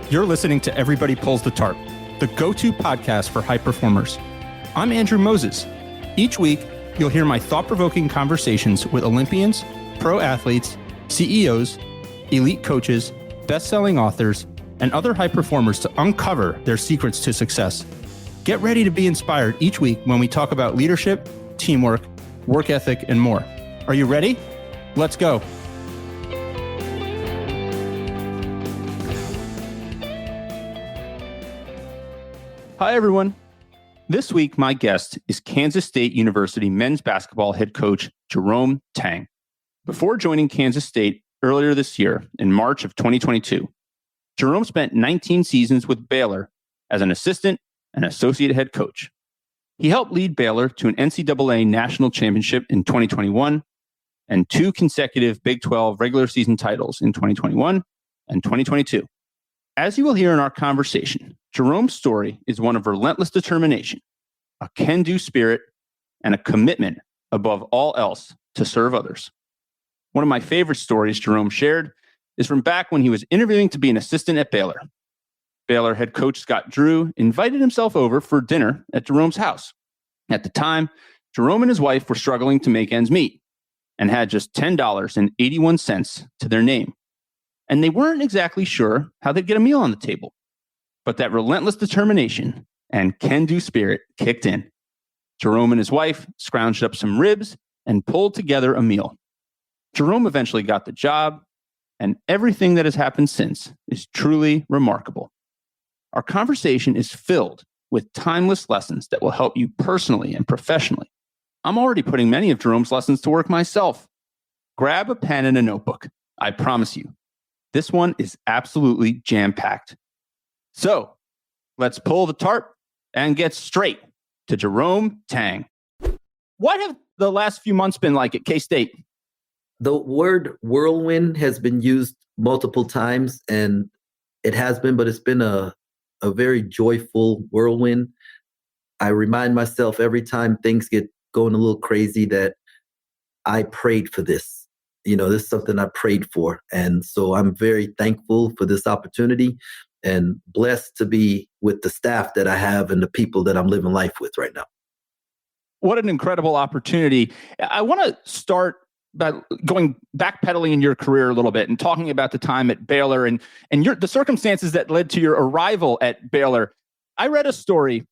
You're listening to Everybody Pulls the Tarp, the go-to podcast for high performers. I'm Andrew Moses. Each week, you'll hear my thought-provoking conversations with Olympians, pro athletes, CEOs, elite coaches, best-selling authors, and other high performers to uncover their secrets to success. Get ready to be inspired each week when we talk about leadership, teamwork, work ethic, and more. Are you ready? Let's go. Hi, everyone. This week, my guest is Kansas State University men's basketball head coach Jerome Tang. Before joining Kansas State earlier this year, in March of 2022, Jerome spent 19 seasons with Baylor as an assistant and associate head coach. He helped lead Baylor to an NCAA National Championship in 2021 and 2 consecutive Big 12 regular season titles in 2021 and 2022. As you will hear in our conversation, Jerome's story is one of relentless determination, a can-do spirit, and a commitment above all else to serve others. One of my favorite stories Jerome shared is from back when he was interviewing to be an assistant at Baylor. Baylor head coach Scott Drew invited himself over for dinner at Jerome's house. At the time, Jerome and his wife were struggling to make ends meet and had just $10.81 to their name. And they weren't exactly sure how they'd get a meal on the table. But that relentless determination and can-do spirit kicked in. Jerome and his wife scrounged up some ribs and pulled together a meal. Jerome eventually got the job, and everything that has happened since is truly remarkable. Our conversation is filled with timeless lessons that will help you personally and professionally. I'm already putting many of Jerome's lessons to work myself. Grab a pen and a notebook. I promise you, this one is absolutely jam-packed. So let's pull the tarp and get straight to Jerome Tang. What have the last few months been like at K-State? The word whirlwind has been used multiple times, and it has been, but it's been a very joyful whirlwind. I remind myself every time things get going a little crazy that I prayed for this. This is something I prayed for. And so I'm very thankful for this opportunity and blessed to be with the staff that I have and the people that I'm living life with right now. What an incredible opportunity. I want to start by going backpedaling in your career a little bit and talking about the time at Baylor and the circumstances that led to your arrival at Baylor. I read a story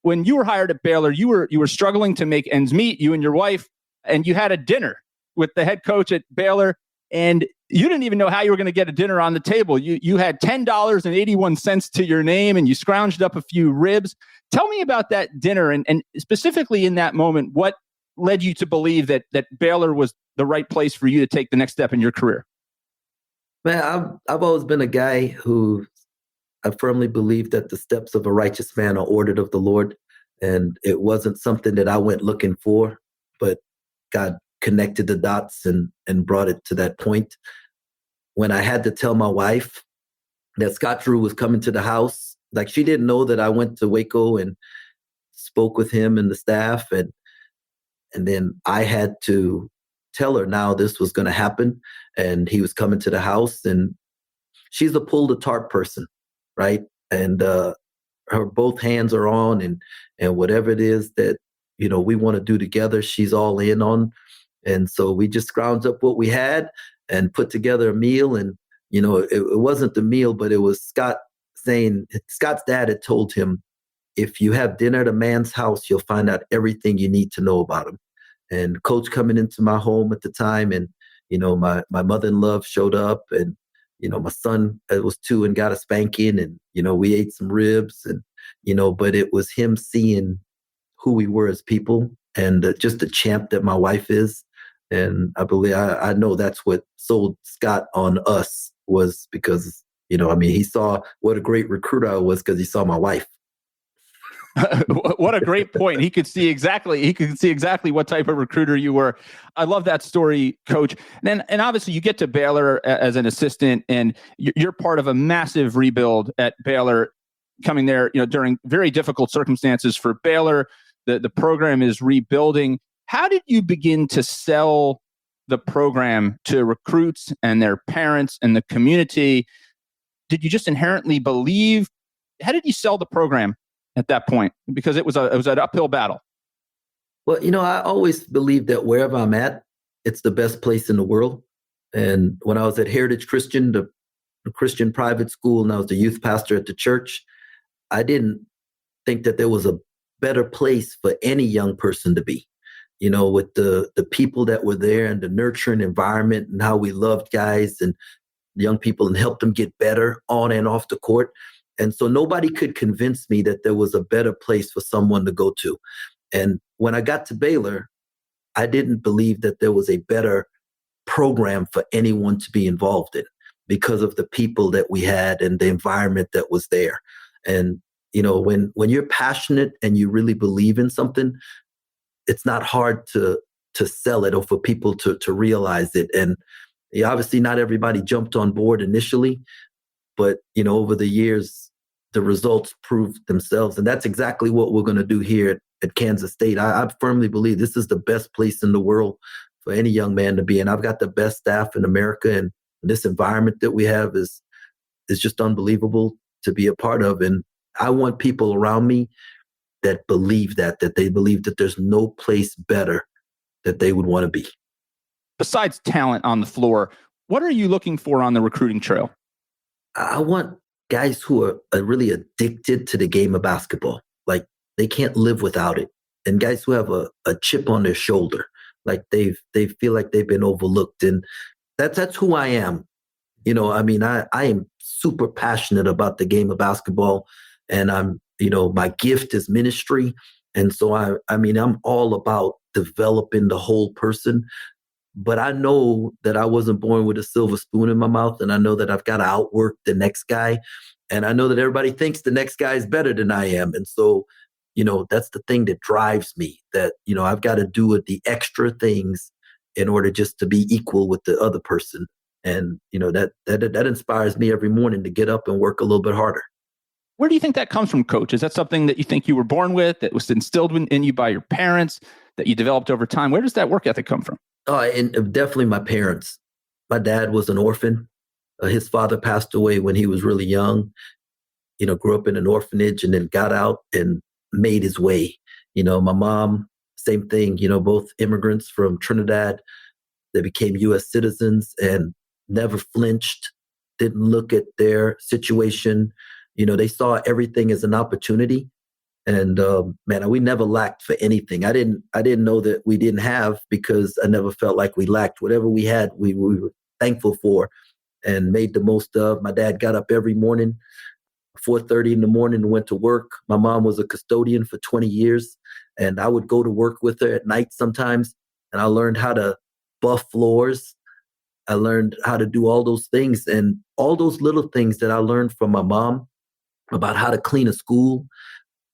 when you were hired at Baylor, you were struggling to make ends meet, you and your wife, and you had a dinner with the head coach at Baylor, and you didn't even know how you were going to get a dinner on the table. You had $10.81 to your name, and you scrounged up a few ribs. Tell me about that dinner, and specifically in that moment, what led you to believe that Baylor was the right place for you to take the next step in your career? Man, I've always been a guy who I firmly believe that the steps of a righteous man are ordered of the Lord, and it wasn't something that I went looking for, but God connected the dots and brought it to that point. When I had to tell my wife that Scott Drew was coming to the house, like she didn't know that I went to Waco and spoke with him and the staff, and then I had to tell her now this was going to happen, and he was coming to the house, and she's a pull the tarp person, right? And her both hands are on, and whatever it is that we want to do together, she's all in on. And so we just scrounged up what we had and put together a meal. And, it wasn't the meal, but it was Scott saying, Scott's dad had told him, if you have dinner at a man's house, you'll find out everything you need to know about him. And coach coming into my home at the time, and, my mother-in-law showed up, and, my son was 2 and got a spanking, and, we ate some ribs, and, but it was him seeing who we were as people and just the champ that my wife is. And I know that's what sold Scott on us, was because, he saw what a great recruiter I was because he saw my wife. What a great point. He could see exactly what type of recruiter you were. I love that story, Coach. And obviously you get to Baylor as an assistant, and you're part of a massive rebuild at Baylor, coming there, during very difficult circumstances for Baylor. The program is rebuilding. How did you begin to sell the program to recruits and their parents and the community? did you just inherently believe? How did you sell the program at that point? Because it was an uphill battle. Well, I always believe that wherever I'm at, it's the best place in the world. And when I was at Heritage Christian, the Christian private school, and I was the youth pastor at the church, I didn't think that there was a better place for any young person to be. With the people that were there and the nurturing environment and how we loved guys and young people and helped them get better on and off the court. And so nobody could convince me that there was a better place for someone to go to. And when I got to Baylor, I didn't believe that there was a better program for anyone to be involved in because of the people that we had and the environment that was there. And, when you're passionate and you really believe in something, it's not hard to sell it or for people to realize it. And obviously not everybody jumped on board initially, but, over the years, the results proved themselves. And that's exactly what we're going to do here at Kansas State. I firmly believe this is the best place in the world for any young man to be in. I've got the best staff in America, and this environment that we have is just unbelievable to be a part of. And I want people around me that believe that they believe that there's no place better that they would want to be. Besides talent on the floor, what are you looking for on the recruiting trail? I want guys who are really addicted to the game of basketball. Like they can't live without it. And guys who have a chip on their shoulder, like they feel like they've been overlooked. And that's who I am. I am super passionate about the game of basketball, and my gift is ministry. And so I'm all about developing the whole person. But I know that I wasn't born with a silver spoon in my mouth, and I know that I've got to outwork the next guy. And I know that everybody thinks the next guy is better than I am. And so, that's the thing that drives me, that, I've got to do the extra things in order just to be equal with the other person. And, that inspires me every morning to get up and work a little bit harder. Where do you think that comes from, Coach? Is that something that you think you were born with, that was instilled in you by your parents, that you developed over time? Where does that work ethic come from? And definitely my parents. My dad was an orphan. His father passed away when he was really young, grew up in an orphanage and then got out and made his way. My mom, same thing, both immigrants from Trinidad that became U.S. citizens and never flinched, didn't look at their situation. They saw everything as an opportunity. And we never lacked for anything. I didn't know that we didn't have, because I never felt like we lacked. Whatever we had, we were thankful for and made the most of. My dad got up every morning, 4:30 in the morning, and went to work. My mom was a custodian for 20 years, and I would go to work with her at night sometimes. And I learned how to buff floors. I learned how to do all those things, and all those little things that I learned from my mom about how to clean a school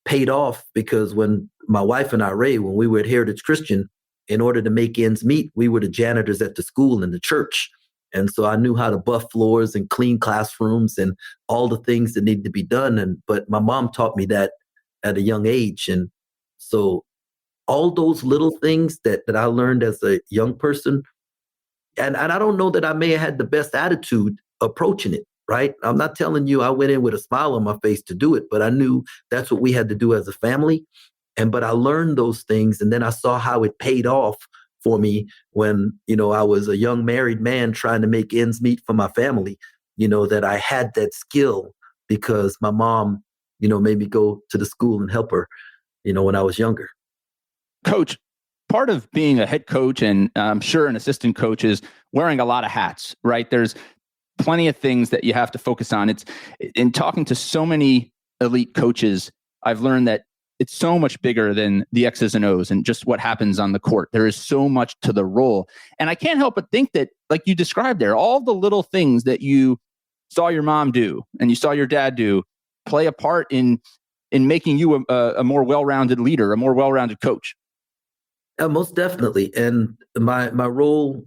paid off, because when my wife and I, Ray, when we were at Heritage Christian, in order to make ends meet, we were the janitors at the school and the church. And so I knew how to buff floors and clean classrooms and all the things that needed to be done. But my mom taught me that at a young age. And so all those little things that I learned as a young person, and I don't know that I may have had the best attitude approaching it. Right? I'm not telling you I went in with a smile on my face to do it, but I knew that's what we had to do as a family. But I learned those things, and then I saw how it paid off for me when, I was a young married man trying to make ends meet for my family, that I had that skill because my mom, made me go to the school and help her, when I was younger. Coach, part of being a head coach, and I'm sure an assistant coach, is wearing a lot of hats, right? There's plenty of things that you have to focus on. It's in talking to so many elite coaches, I've learned that it's so much bigger than the X's and O's and just what happens on the court. There is so much to the role. And I can't help but think that, like you described there, all the little things that you saw your mom do and you saw your dad do play a part in making you a more well-rounded leader, a more well-rounded coach. Most definitely. And my role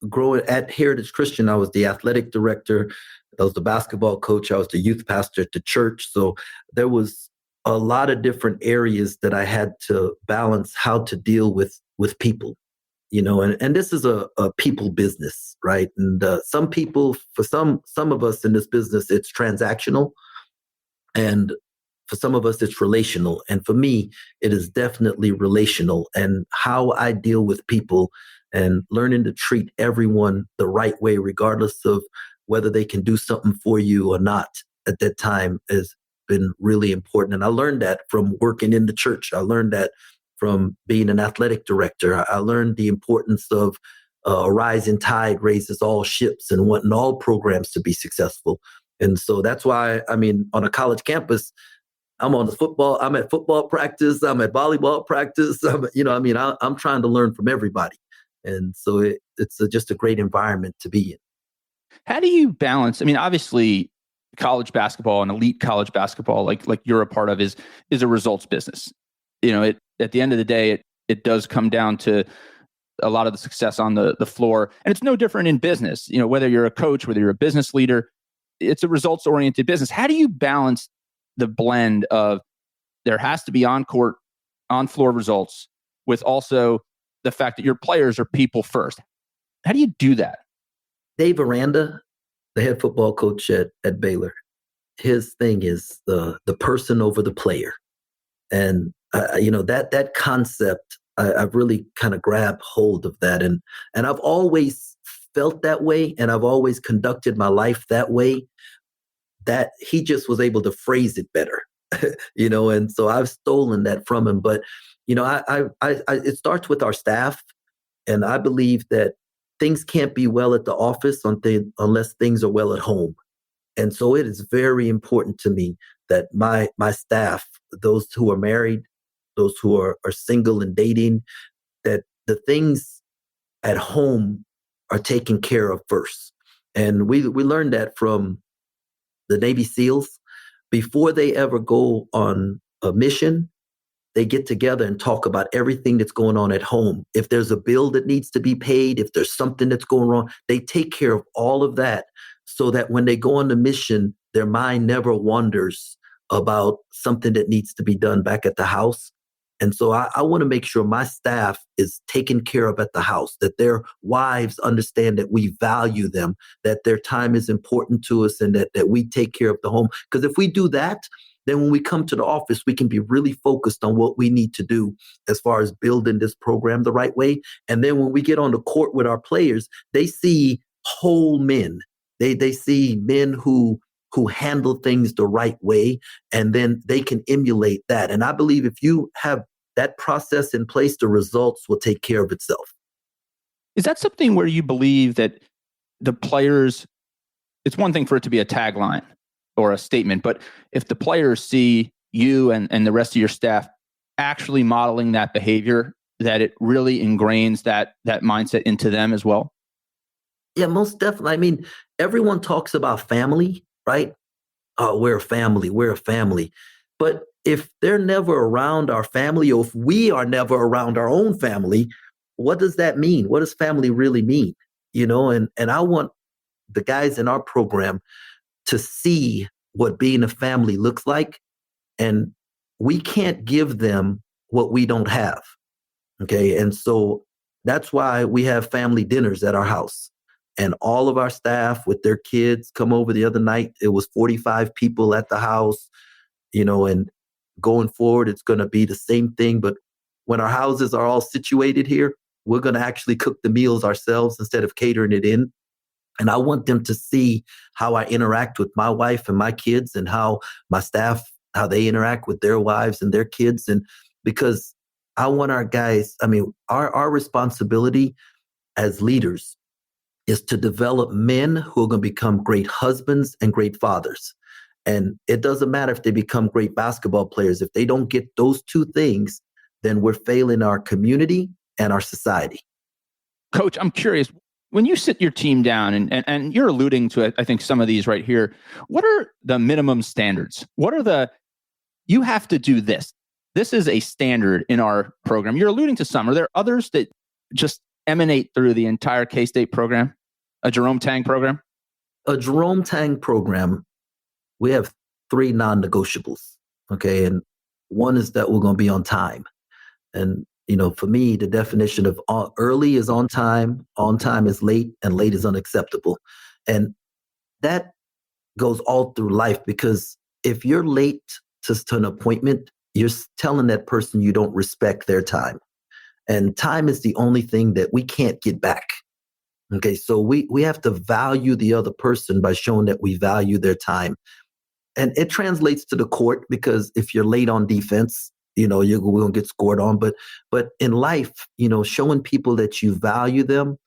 growing at Heritage Christian, I was the athletic director, I was the basketball coach, I was the youth pastor at the church. So there was a lot of different areas that I had to balance how to deal with people. and this is a people business, right? And some people, for some of us in this business, it's transactional, and for some of us, it's relational. And for me, it is definitely relational, and how I deal with people and learning to treat everyone the right way, regardless of whether they can do something for you or not at that time, has been really important. And I learned that from working in the church. I learned that from being an athletic director. I learned the importance of a rising tide raises all ships, and wanting all programs to be successful. And so that's why, on a college campus, I'm at football practice, I'm at volleyball practice. I'm trying to learn from everybody. And so it's just a great environment to be in. How do you balance? Obviously, college basketball and elite college basketball, like you're a part of, is a results business. At the end of the day, it does come down to a lot of the success on the floor, and it's no different in business. Whether you're a coach, whether you're a business leader, it's a results oriented business. How do you balance the blend of there has to be on court, on floor results with also the fact that your players are people first? How do you do that? Dave Aranda, the head football coach at Baylor, his thing is the person over the player. And, that concept, I've really kind of grabbed hold of that. And I've always felt that way, and I've always conducted my life that way, that he just was able to phrase it better, and so I've stolen that from him. But, it starts with our staff. And I believe that things can't be well at the office unless things are well at home. And so it is very important to me that my staff, those who are married, those who are single and dating, that the things at home are taken care of first. And we learned that from the Navy SEALs. Before they ever go on a mission, they get together and talk about everything that's going on at home. If there's a bill that needs to be paid, if there's something that's going wrong, they take care of all of that, so that when they go on the mission, their mind never wanders about something that needs to be done back at the house. And so I want to make sure my staff is taken care of at the house, that their wives understand that we value them, that their time is important to us, and that we take care of the home. Because if we do that, then when we come to the office, we can be really focused on what we need to do as far as building this program the right way. And then when we get on the court with our players, they see whole men. They see men who handle things the right way, and then they can emulate that. And I believe if you have that process in place, the results will take care of itself. Is that something where you believe that the players, it's one thing for it to be a tagline or a statement, but if the players see you and the rest of your staff actually modeling that behavior, that it really ingrains that mindset into them as well? Yeah, most definitely. Everyone talks about family, right? Oh, we're a family. But if they're never around our family, or if we are never around our own family, what does that mean? What does family really mean? And I want the guys in our program to see what being a family looks like. And we can't give them what we don't have. Okay. And so that's why we have family dinners at our house. And all of our staff with their kids come over. The other night, it was 45 people at the house, and going forward, it's going to be the same thing. But when our houses are all situated here, we're going to actually cook the meals ourselves instead of catering it in. And I want them to see how I interact with my wife and my kids, and how my staff, how they interact with their wives and their kids. And because I want our guys, our responsibility as leaders is to develop men who are going to become great husbands and great fathers. And it doesn't matter if they become great basketball players. If they don't get those two things, then we're failing our community and our society. Coach, I'm curious, when you sit your team down, and you're alluding to, I think, some of these right here, what are the minimum standards? You have to do this. This is a standard in our program. You're alluding to some. Are there others that just emanate through the entire K-State program, a Jerome Tang program? A Jerome Tang program, we have 3 non-negotiables, okay? And one is that we're going to be on time. And For me, the definition of early is on time is late, and late is unacceptable. And that goes all through life, because if you're late to an appointment, you're telling that person you don't respect their time. And time is the only thing that we can't get back. Okay, so we have to value the other person by showing that we value their time. And it translates to the court, because if you're late on defense, you're going to get scored on. But in life, showing people that you value them,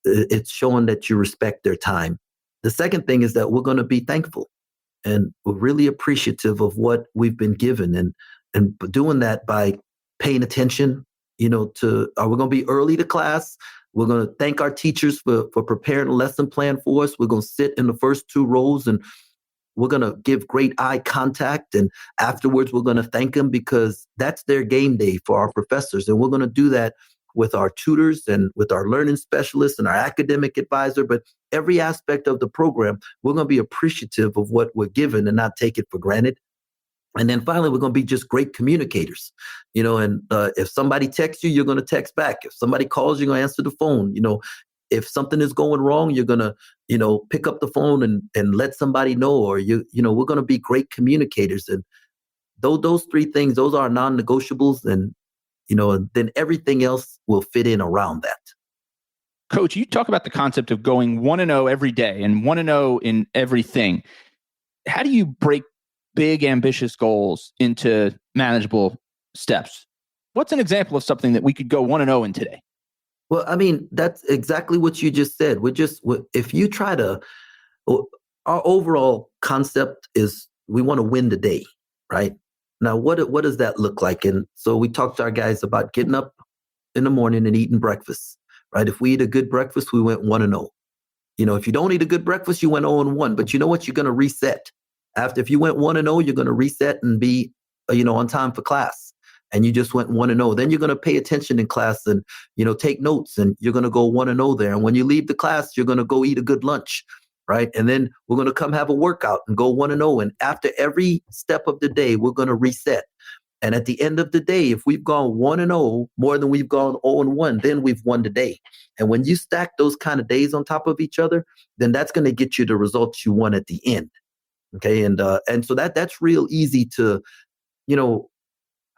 it's showing that you respect their time. The second thing is that we're going to be thankful, and we're really appreciative of what we've been given, and doing that by paying attention, to, are we going to be early to class? We're going to thank our teachers for preparing a lesson plan for us. We're going to sit in the first two rows, and we're going to give great eye contact. And afterwards, we're going to thank them, because that's their game day for our professors. And we're going to do that with our tutors and with our learning specialists and our academic advisor. But every aspect of the program, we're going to be appreciative of what we're given and not take it for granted. And then finally, we're going to be just great communicators, and if somebody texts you, you're going to text back. If somebody calls, you're going to answer the phone. If something is going wrong, you're going to, pick up the phone and let somebody know, or we're going to be great communicators. And those three things, those are non-negotiables. And, and then everything else will fit in around that. Coach, you talk about the concept of going 1-0 every day and 1-0 in everything. How do you break big, ambitious goals into manageable steps? What's an example of something that we could go 1-0 in today? Well, I mean, that's exactly what you just said. If you try to, our overall concept is we want to win the day, right? Now, what does that look like? And so we talked to our guys about getting up in the morning and eating breakfast, right? If we eat a good breakfast, we went 1-0. If you don't eat a good breakfast, you went 0-1. But you know what? You're going to reset. If you went 1-0, you're going to reset and be, on time for class. And you just went 1-0. Then you're going to pay attention in class and, take notes, and you're going to go 1-0 there. And when you leave the class, you're going to go eat a good lunch, right? And then we're going to come have a workout and go 1-0. And after every step of the day, we're going to reset. And at the end of the day, if we've gone 1-0 more than we've gone 0-1, then we've won the day. And when you stack those kind of days on top of each other, then that's going to get you the results you want at the end. Okay. And so that's real easy to,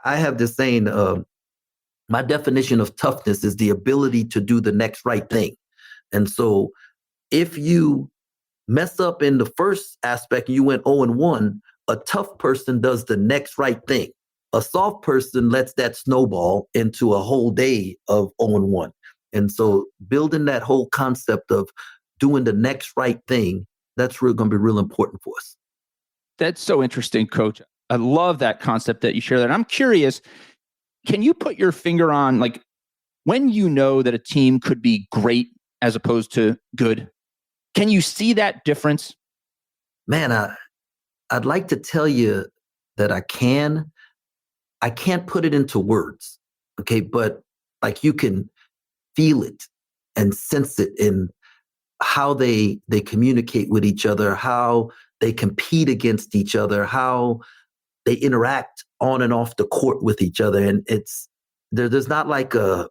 I have this saying, my definition of toughness is the ability to do the next right thing. And so if you mess up in the first aspect and you went 0-1, a tough person does the next right thing. A soft person lets that snowball into a whole day of 0-1. And so building that whole concept of doing the next right thing, that's really going to be real important for us. That's so interesting, Coach. I love that concept that you share there. And I'm curious, can you put your finger on, like, when you know that a team could be great as opposed to good? Can you see that difference? Man, I'd like to tell you that I can. I can't put it into words, okay? But like, you can feel it and sense it in how they communicate with each other, how they compete against each other, how they interact on and off the court with each other. And there's not like a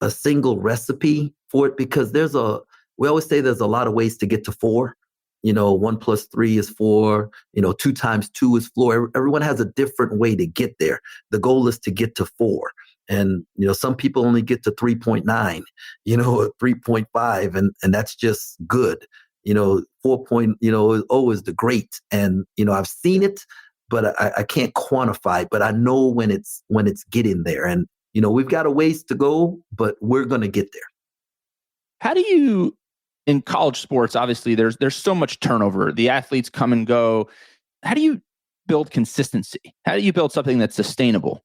single recipe for it, because we always say there's a lot of ways to get to 4. 1 + 3 is 4, 2 × 2 is 4. Everyone has a different way to get there. The goal is to get to 4. And, some people only get to 3.9, or 3.5, and that's just good. 4.0 is the great. And, I've seen it, but I can't quantify it, but I know when it's getting there. And, we've got a ways to go, but we're going to get there. How do you, in college sports, obviously there's so much turnover. The athletes come and go. How do you build consistency? How do you build something that's sustainable?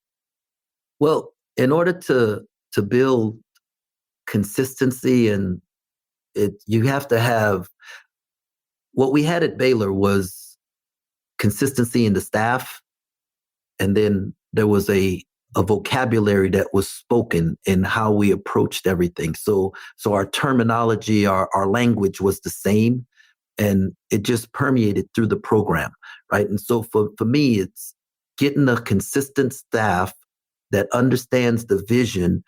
Well, in order to build consistency, and you have to have, what we had at Baylor was consistency in the staff, and then there was a vocabulary that was spoken in how we approached everything. So our terminology, our language was the same, and it just permeated through the program, right? And so for me, it's getting a consistent staff that understands the vision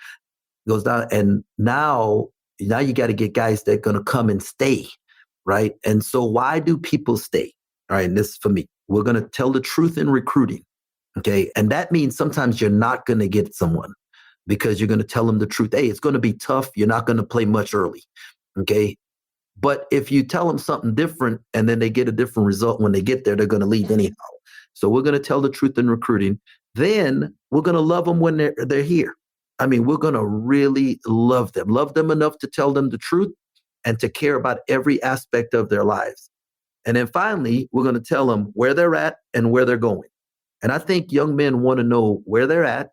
goes down. And now you got to get guys that are going to come and stay, right? And so why do people stay? All right, and this is for me. We're going to tell the truth in recruiting, okay? And that means sometimes you're not going to get someone because you're going to tell them the truth. Hey, it's going to be tough. You're not going to play much early, okay? But if you tell them something different and then they get a different result when they get there, they're going to leave anyhow. So we're going to tell the truth in recruiting. Then we're going to love them when they're here. I mean, we're going to really love them enough to tell them the truth and to care about every aspect of their lives. And then finally, we're going to tell them where they're at and where they're going. And I think young men want to know where they're at.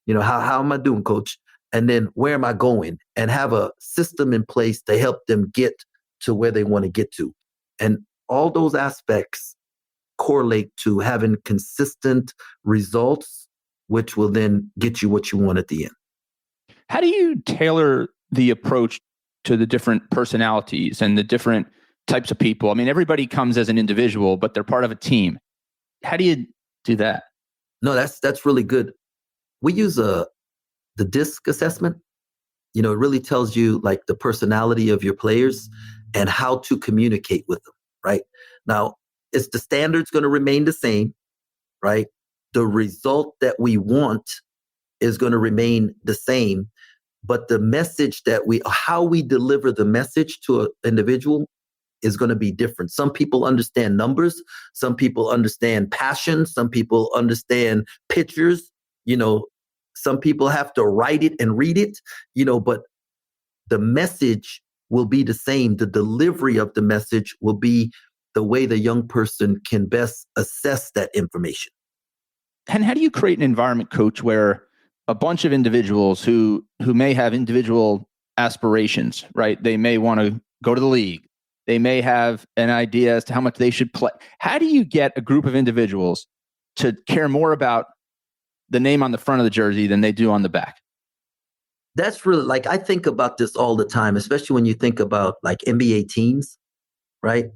How am I doing, coach? And then where am I going? And have a system in place to help them get to where they want to get to. And all those aspects correlate to having consistent results, which will then get you what you want at the end. How do you tailor the approach to the different personalities and the different types of people? I mean, everybody comes as an individual, but they're part of a team. How do you do that? No, that's really good. We use the DISC assessment. It really tells you like the personality of your players and how to communicate with them, right? Now, is the standards going to remain the same, right? The result that we want is going to remain the same, but the message how we deliver the message to an individual is going to be different. Some people understand numbers. Some people understand passion. Some people understand pictures. Some people have to write it and read it, but the message will be the same. The delivery of the message will be the way the young person can best assess that information. And how do you create an environment, coach, where a bunch of individuals who may have individual aspirations, right? They may want to go to the league. They may have an idea as to how much they should play. How do you get a group of individuals to care more about the name on the front of the jersey than they do on the back? That's really I think about this all the time, especially when you think about like NBA teams, right?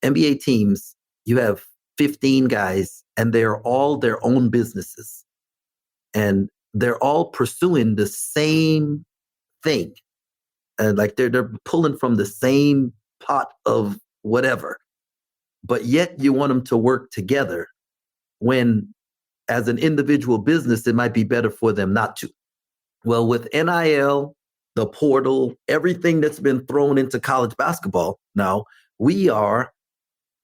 NBA teams, you have 15 guys and they're all their own businesses and they're all pursuing the same thing. And they're pulling from the same pot of whatever, but yet you want them to work together when as an individual business, it might be better for them not to. Well, with NIL, the portal, everything that's been thrown into college basketball now, we are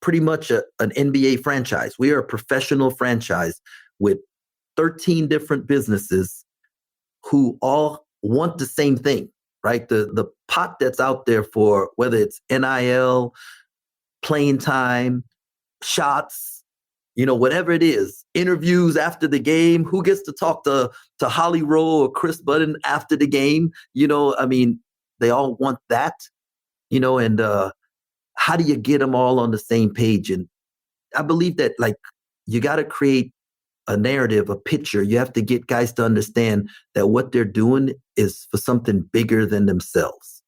pretty much an NBA franchise. We are a professional franchise with 13 different businesses who all want the same thing, right? The pot that's out there for whether it's NIL, playing time, shots, whatever it is, interviews after the game, who gets to talk to Holly Rowe or Chris Budden after the game, they all want that, and how do you get them all on the same page? And I believe that you got to create a narrative, a picture. You have to get guys to understand that what they're doing is for something bigger than themselves.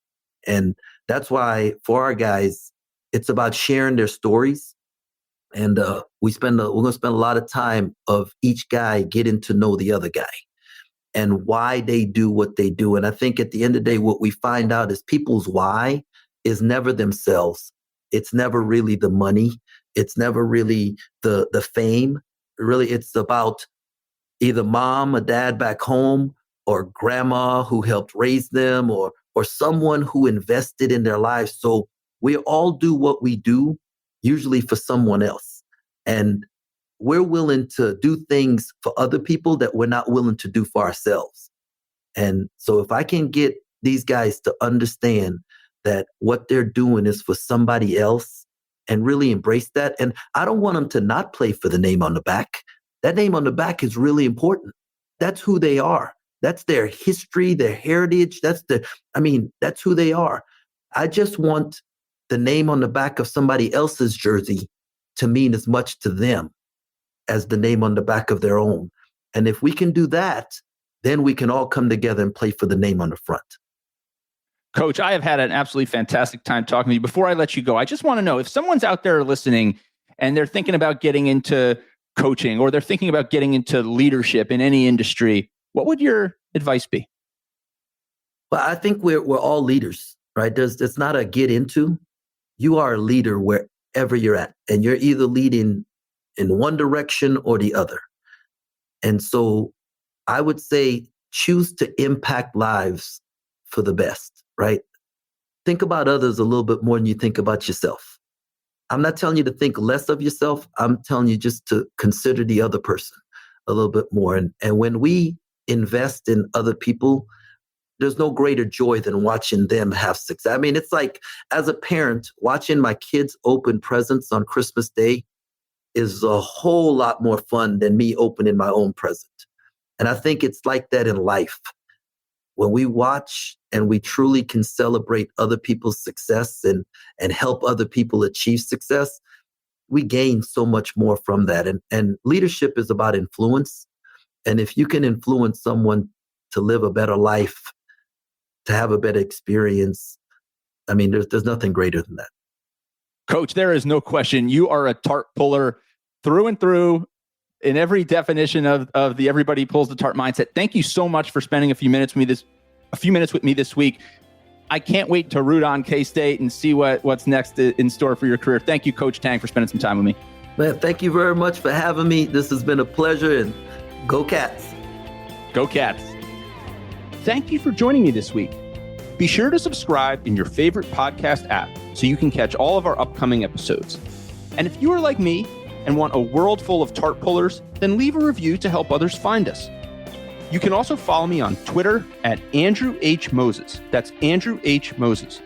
And that's why for our guys, it's about sharing their stories. And we're going to spend a lot of time of each guy getting to know the other guy and why they do what they do. And I think at the end of the day, what we find out is people's why is never themselves. It's never really the money. It's never really the fame. Really, it's about either mom or dad back home or grandma who helped raise them or someone who invested in their lives. So we all do what we do, usually for someone else. And we're willing to do things for other people that we're not willing to do for ourselves. And so if I can get these guys to understand that what they're doing is for somebody else and really embrace that. And I don't want them to not play for the name on the back. That name on the back is really important. That's who they are. That's their history, their heritage. That's who they are. I just want the name on the back of somebody else's jersey to mean as much to them as the name on the back of their own. And if we can do that, then we can all come together and play for the name on the front. Coach, I have had an absolutely fantastic time talking to you. Before I let you go, I just want to know if someone's out there listening and they're thinking about getting into coaching or they're thinking about getting into leadership in any industry, what would your advice be? Well, I think we're all leaders, right? There's not a get into. You are a leader wherever you're at, and you're either leading in one direction or the other. And so I would say choose to impact lives for the best, right? Think about others a little bit more than you think about yourself. I'm not telling you to think less of yourself. I'm telling you just to consider the other person a little bit more. And when we invest in other people, there's no greater joy than watching them have success. I mean, it's like, as a parent, watching my kids open presents on Christmas Day is a whole lot more fun than me opening my own present. And I think it's like that in life. When we watch and we truly can celebrate other people's success and help other people achieve success, we gain so much more from that. And leadership is about influence. And if you can influence someone to live a better life, to have a better experience, I mean, there's nothing greater than that. Coach, there is no question. You are a tarp puller through and through in every definition of the everybody pulls the tarp mindset. Thank you so much for spending a few minutes with me this week. I can't wait to root on K-State and see what's next in store for your career. Thank you, Coach Tang, for spending some time with me. Man, thank you very much for having me. This has been a pleasure, and go Cats. Go Cats. Thank you for joining me this week. Be sure to subscribe in your favorite podcast app so you can catch all of our upcoming episodes. And if you are like me and want a world full of tarp pullers, then leave a review to help others find us. You can also follow me on Twitter at Andrew H. Moses. That's Andrew H. Moses.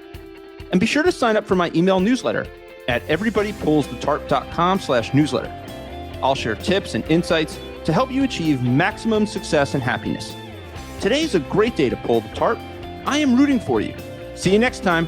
And be sure to sign up for my email newsletter at everybodypullsthetarp.com/newsletter. I'll share tips and insights to help you achieve maximum success and happiness. Today is a great day to pull the tarp. I am rooting for you. See you next time.